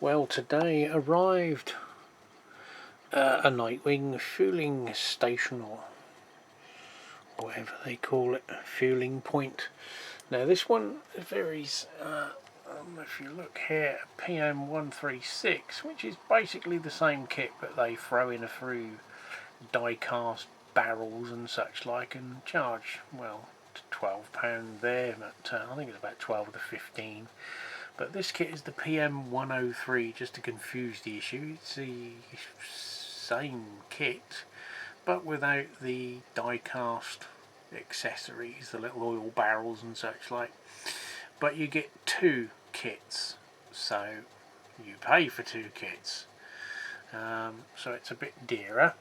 Well, today arrived a Nightwing fueling station, or whatever they call it, fueling point. Now this one varies, if you look here, PM136, which is basically the same kit, but they throw in a few die cast barrels and such like and charge, well, £12 there, but I think it's about 12 to 15. But this kit is the PM103, just to confuse the issue. It's the same kit, but without the die cast accessories, the little oil barrels and such like. But you get two kits, so you pay for two kits. So it's a bit dearer.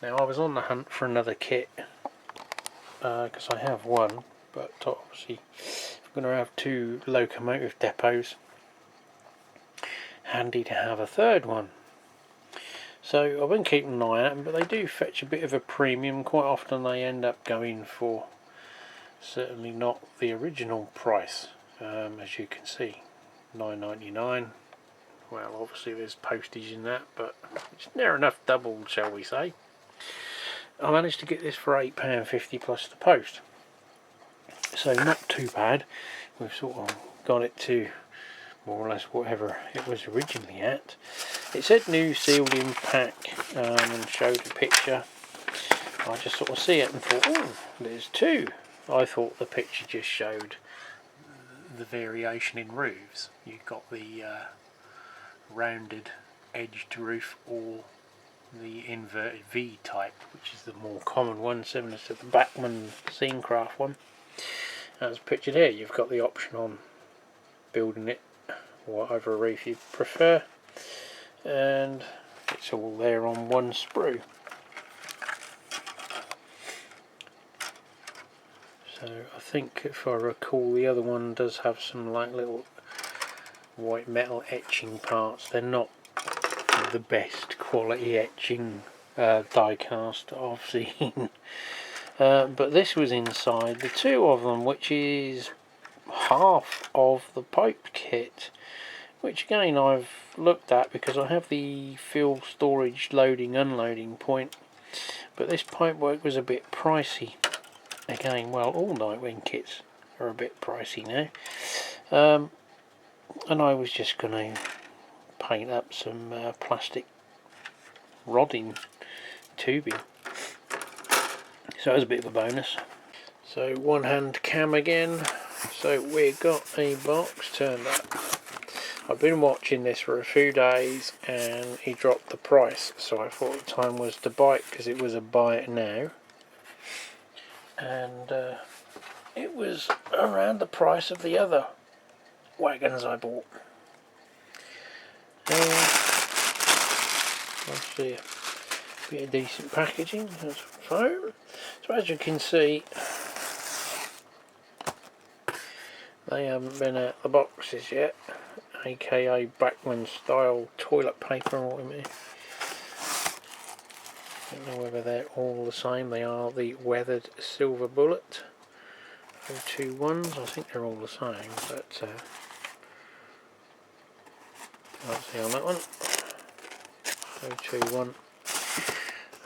Now I was on the hunt for another kit, because I have one, but obviously I'm going to have two locomotive depots. Handy to have a third one. So I've been keeping an eye on them, but they do fetch a bit of a premium. Quite often they end up going for certainly not the original price, as you can see, £9.99. Well, obviously there's postage in that, but it's near enough doubled, shall we say. I managed to get this for £8.50 plus the post, so not too bad. We've sort of got it to more or less whatever it was originally at. It said new sealed in pack, and showed a picture. I just sort of see it and thought, oh, there's two. I thought the picture just showed the variation in roofs. You've got the rounded edged roof, or the inverted V type, which is the more common one, similar to the Bachmann Scenecraft one. As pictured here, you've got the option on building it whatever roof you prefer, and it's all there on one sprue. So I think, if I recall, the other one does have some like little white metal etching parts. They're not the best quality etching die cast I've seen. But this was inside the two of them, which is half of the pipe kit, which again I've looked at because I have the fuel storage loading unloading point, but this pipe work was a bit pricey. Again, well, all Nightwing kits are a bit pricey now, and I was just going to paint up some plastic rodding tubing, so it was a bit of a bonus. So one hand cam again. So we got a box turned up. I've been watching this for a few days and he dropped the price, so I thought the time was to bite, because it was a buy it now, and it was around the price of the other wagons I bought. Obviously a bit of decent packaging. That's foam. So as you can see, they haven't been out the boxes yet, aka Bachmann style toilet paper or what I mean. Don't know whether they're all the same. They are the weathered silver bullet 021s. I think they're all the same, but let's see on that one. 021.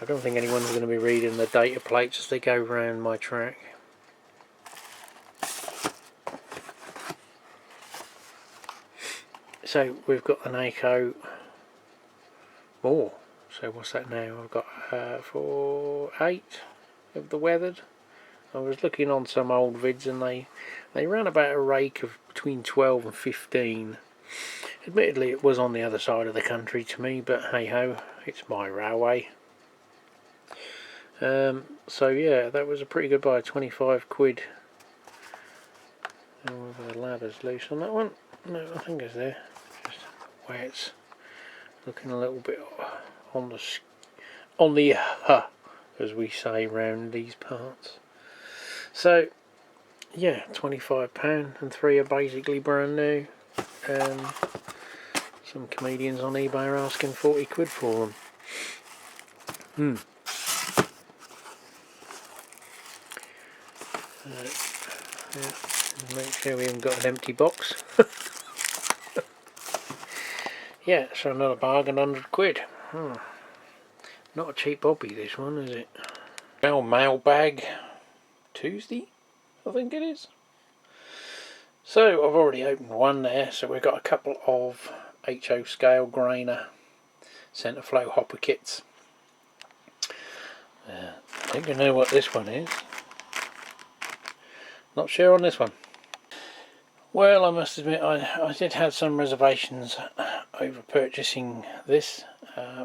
I don't think anyone's going to be reading the data plates as they go round my track. So we've got an ACO. Oh, so what's that now? I've got 4.8 of the weathered. I was looking on some old vids and they ran about a rake of between 12 and 15. Admittedly, it was on the other side of the country to me, but hey ho, it's my railway. So yeah, that was a pretty good buy, 25 quid. And whether the ladder's loose on that one? No, I think it's there. Just where it's looking a little bit on the as we say round these parts. So yeah, £25 and 3 are basically brand new. Some comedians on eBay are asking 40 quid for them. Yeah, make sure we haven't got an empty box. Yeah, so another bargain, £100. Not a cheap hobby this one, is it? Well, mailbag Tuesday, I think it is. So I've already opened one there, so we've got a couple of HO scale grainer centre flow hopper kits. I think I know what this one is. Not sure on this one. Well, I must admit I did have some reservations over purchasing this,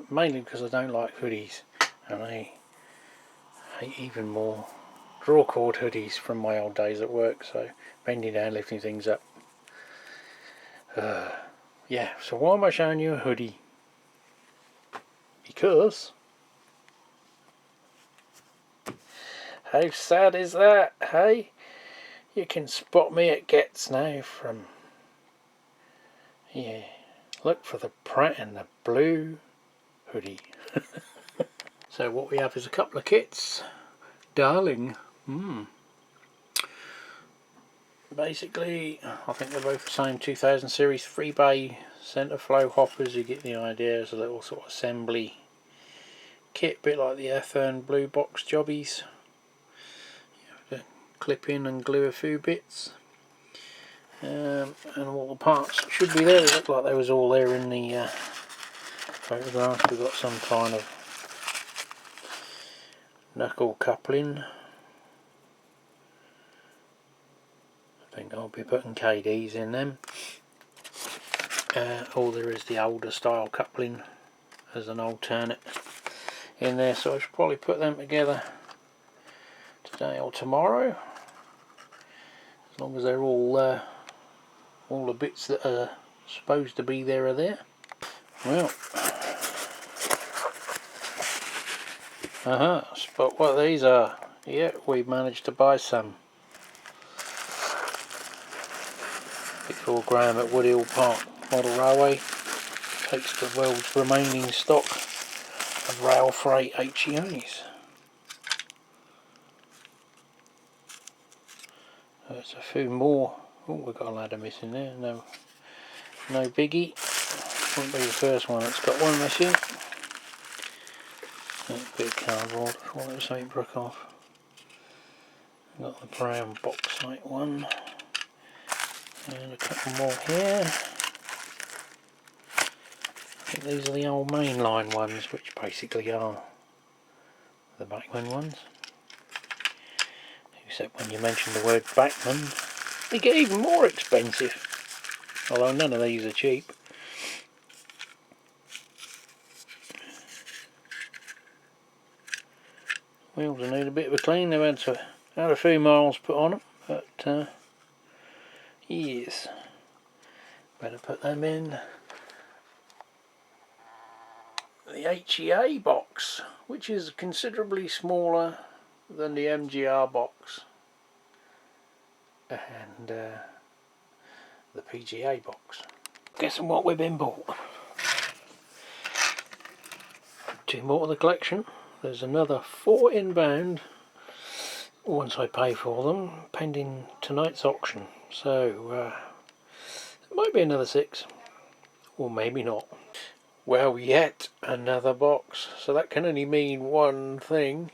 mainly because I don't like hoodies, and I hate even more draw cord hoodies from my old days at work, so bending down, lifting things up. Yeah, so why am I showing you a hoodie? Because how sad is that, hey? You can spot me at GETS now from... Yeah, look for the Pratt and the blue hoodie. So what we have is a couple of kits. Darling. Basically, I think they're both the same 2000 series 3 bay centre flow hoppers. You get the idea. It's a little sort of assembly kit, a bit like the Earthern blue box jobbies. You have to clip in and glue a few bits. And all the parts should be there. They look like they was all there in the photograph. We've got some kind of knuckle coupling. I think I'll be putting KDs in them. Or there is the older style coupling as an alternate in there, so I should probably put them together today or tomorrow, as long as they're all the bits that are supposed to be there are there. Well, spot what these are. Yeah, we managed to buy some. 4 gram at Woodhill Park Model Railway. Takes the world's remaining stock of rail freight HEAs. There's a few more. Oh, we've got a ladder missing there. No biggie. Won't be the first one that's got one missing. A bit of cardboard before it ain't broke off. Got the brown bauxite one. And a couple more here. I think these are the old mainline ones, which basically are the Backman ones. Except when you mention the word Backman, they get even more expensive. Although none of these are cheap. Wheels will need a bit of a clean. They've had a few miles put on them, but yes, better put them in the HEA box, which is considerably smaller than the MGR box and the PGA box. Guessing what we've been bought. 2 more of the collection. There's another 4 inbound once I pay for them, pending tonight's auction. So it might be another 6, or maybe not. Well, yet another box. So that can only mean one thing.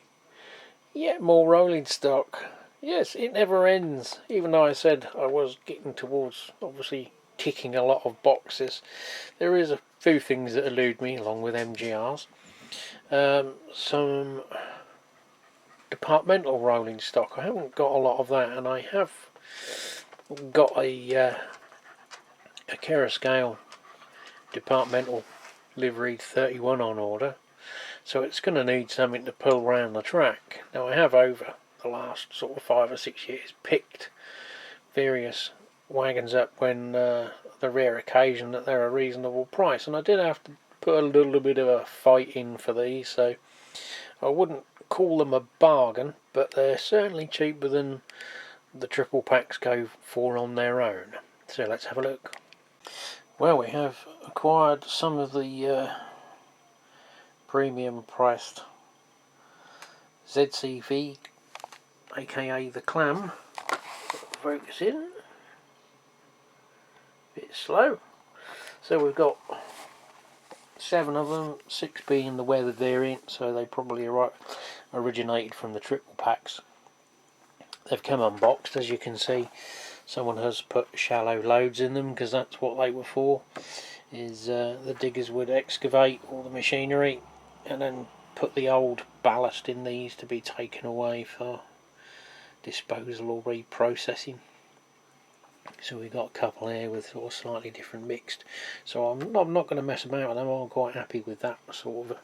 Yet more rolling stock. Yes, it never ends. Even though I said I was getting towards, obviously, ticking a lot of boxes, there is a few things that elude me, along with MGRs. Some departmental rolling stock. I haven't got a lot of that, and I have got a Kera scale departmental liveried 31 on order, so it's going to need something to pull around the track. Now I have, over the last sort of 5 or 6 years, picked various wagons up when the rare occasion that they're a reasonable price, and I did have to put a little bit of a fight in for these, so I wouldn't call them a bargain, but they're certainly cheaper than the triple packs go for on their own. So let's have a look. Well, we have acquired some of the premium priced ZCV, aka the Clam. Focus in. Bit slow. So we've got 7 of them, 6 being the weather variant, so they probably originated from the triple packs. They've come unboxed, as you can see. Someone has put shallow loads in them because that's what they were for. The diggers would excavate all the machinery and then put the old ballast in these to be taken away for disposal or reprocessing. So we've got a couple here with sort of slightly different mixed. So I'm not going to mess about with them. I'm quite happy with that sort of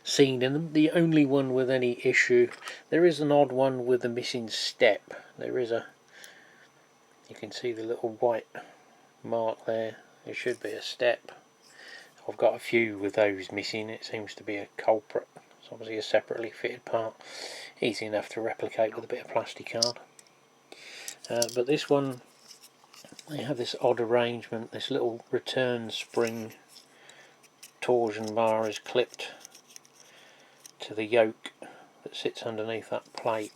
scene in them. The only one with any issue, there is an odd one with a missing step. You can see the little white mark there. There should be a step. I've got a few with those missing. It seems to be a culprit. It's obviously a separately fitted part. Easy enough to replicate with a bit of plastic card. But this one, they have this odd arrangement. This little return spring torsion bar is clipped to the yoke that sits underneath that plate.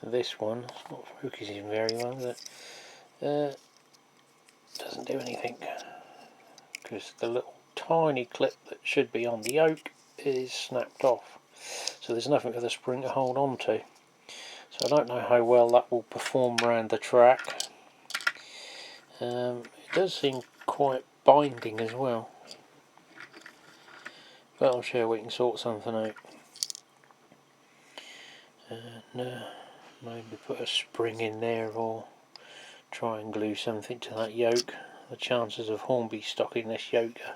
This one, it's not focusing very well, but doesn't do anything because the little tiny clip that should be on the yoke is snapped off. So there's nothing for the spring to hold on to. So I don't know how well that will perform around the track. It does seem quite binding as well, but I'm sure we can sort something out. And maybe put a spring in there or try and glue something to that yoke. The chances of Hornby stocking this yoke are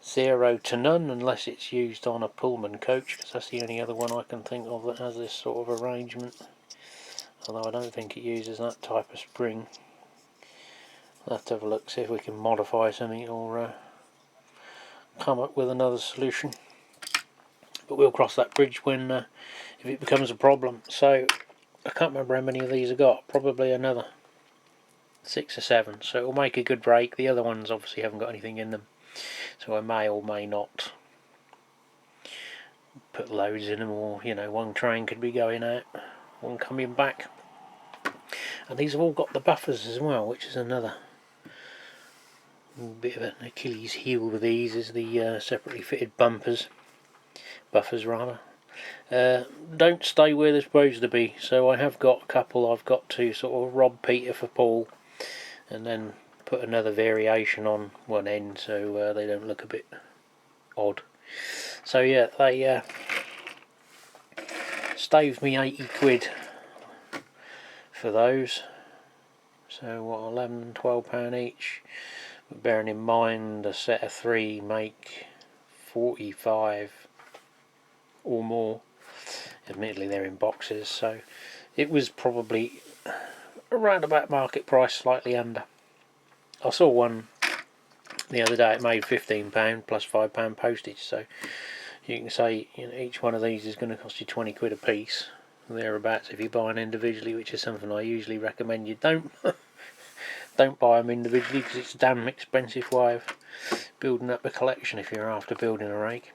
0 to none unless it's used on a Pullman coach, because that's the only other one I can think of that has this sort of arrangement. Although I don't think it uses that type of spring. We'll have to have a look, see if we can modify something or come up with another solution. But we'll cross that bridge when if it becomes a problem. So I can't remember how many of these I got. Probably another 6 or 7. So it'll make a good break. The other ones obviously haven't got anything in them, so I may or may not put loads in them, or one train could be going out, one coming back. And these have all got the buffers as well, which is another bit of an Achilles heel with these, is the separately fitted buffers rather. Don't stay where they're supposed to be, so I have got a couple I've got to sort of rob Peter for Paul and then put another variation on one end so they don't look a bit odd. So yeah, they staved me 80 quid for those, so what, 11, 12 pound each, but bearing in mind a set of 3 make 45 or more. Admittedly they're in boxes, so it was probably around about market price, slightly under. I saw one the other day, it made £15 plus £5 postage, so you can say each one of these is going to cost you 20 quid a piece, thereabouts, if you buy them individually, which is something I usually recommend you don't. Don't buy them individually because it's a damn expensive way of building up a collection if you're after building a rake.